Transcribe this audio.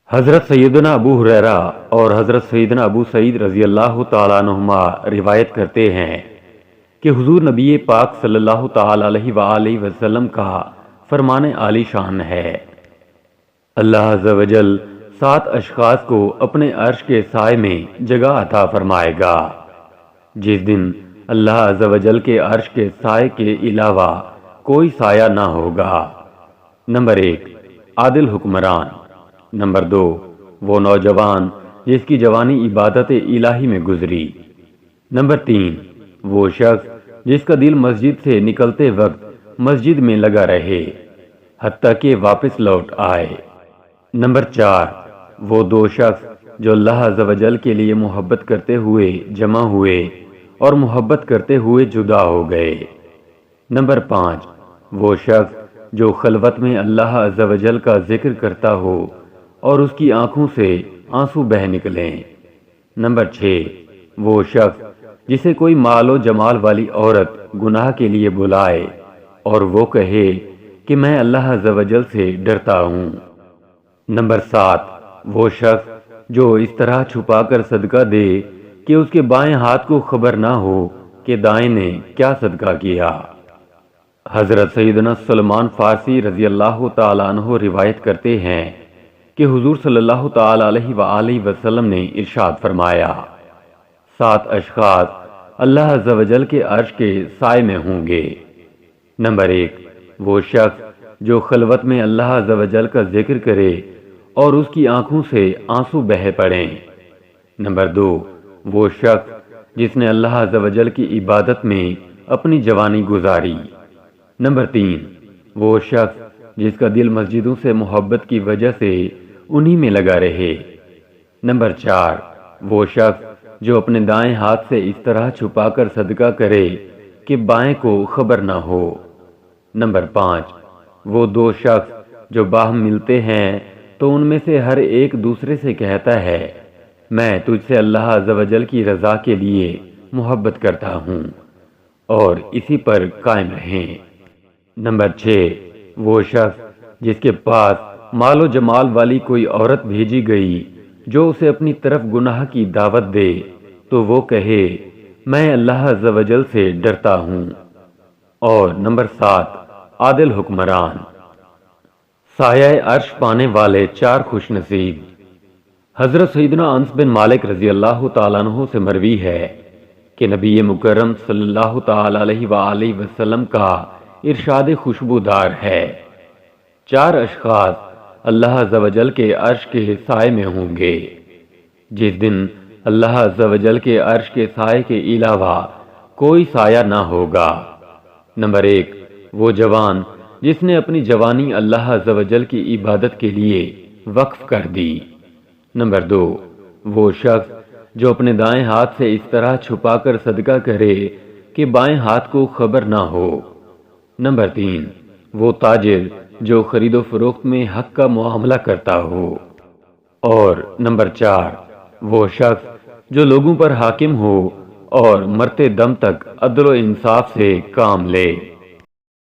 حضرت سیدنا ابو ہریرہ اور حضرت سیدنا ابو سعید رضی اللہ تعالیٰ عنہما روایت کرتے ہیں کہ حضور نبی پاک صلی اللہ تعالیٰ علیہ وآلہ وسلم کا فرمان عالی شان ہے، اللہ عز و جل 7 اشخاص کو اپنے عرش کے سائے میں جگہ عطا فرمائے گا، جس دن اللہ عز و جل کے عرش کے سائے کے علاوہ کوئی سایہ نہ ہوگا۔ نمبر 1، عادل حکمران۔ نمبر 2، وہ نوجوان جس کی جوانی عبادت الہی میں گزری۔ نمبر 3، وہ شخص جس کا دل مسجد سے نکلتے وقت مسجد میں لگا رہے حتیٰ کہ واپس لوٹ آئے۔ نمبر 4، وہ 2 شخص جو اللہ عز و جل کے لیے محبت کرتے ہوئے جمع ہوئے اور محبت کرتے ہوئے جدا ہو گئے۔ نمبر 5، وہ شخص جو خلوت میں اللہ عز و جل کا ذکر کرتا ہو اور اس کی آنکھوں سے آنسو بہہ نکلیں۔ نمبر 6، وہ شخص جسے کوئی مال و جمال والی عورت گناہ کے لیے بلائے اور وہ کہے کہ میں اللہ عز و جل سے ڈرتا ہوں۔ نمبر 7، وہ شخص جو اس طرح چھپا کر صدقہ دے کہ اس کے بائیں ہاتھ کو خبر نہ ہو کہ دائیں نے کیا صدقہ کیا۔ حضرت سیدنا سلمان فارسی رضی اللہ تعالیٰ عنہ روایت کرتے ہیں کہ حضور صلی اللہ تعالیٰ علیہ وآلہ وسلم نے ارشاد فرمایا، 7 اشخاص اللہ عز و جل کے عرش کے سائے میں ہوں گے۔ نمبر 1، وہ شخص جو خلوت میں اللہ عز و جل کا ذکر کرے اور اس کی آنکھوں سے آنسو بہہ پڑیں۔ نمبر 2، وہ شخص جس نے اللہ عز و جل کی عبادت میں اپنی جوانی گزاری۔ نمبر 3، وہ شخص جس کا دل مسجدوں سے محبت کی وجہ سے انہی میں لگا رہے۔ نمبر 4، وہ شخص جو اپنے دائیں ہاتھ سے اس طرح چھپا کر صدقہ کرے کہ بائیں کو خبر نہ ہو۔ نمبر 5، وہ 2 شخص جو باہم ملتے ہیں تو ان میں سے ہر ایک دوسرے سے کہتا ہے، میں تجھ سے اللہ عز و جل کی رضا کے لیے محبت کرتا ہوں، اور اسی پر قائم رہیں۔ نمبر 6، وہ شخص جس کے پاس مال و جمال والی کوئی عورت بھیجی گئی جو اسے اپنی طرف گناہ کی دعوت دے تو وہ کہے، میں اللہ عز و جل سے ڈرتا ہوں۔ اور نمبر 7، عادل حکمران۔ سایہ عرش پانے والے 4 خوش نصیب۔ حضرت سیدنا انس بن مالک رضی اللہ تعالیٰ عنہ سے مروی ہے کہ نبی مکرم صلی اللہ تعالیٰ علیہ وآلہ وسلم کا ارشاد خوشبودار ہے، 4 اشخاص اللہ عز و جل کے عرش کے سائے میں ہوں گے، جس دن اللہ عز و جل کے عرش کے سائے کے علاوہ کوئی سایہ نہ ہوگا۔ نمبر 1، وہ جوان جس نے اپنی جوانی اللہ عز و جل کی عبادت کے لیے وقف کر دی۔ نمبر 2، وہ شخص جو اپنے دائیں ہاتھ سے اس طرح چھپا کر صدقہ کرے کہ بائیں ہاتھ کو خبر نہ ہو۔ نمبر 3، وہ تاجر جو خرید و فروخت میں حق کا معاملہ کرتا ہو۔ اور نمبر 4، وہ شخص جو لوگوں پر حاکم ہو اور مرتے دم تک عدل و انصاف سے کام لے۔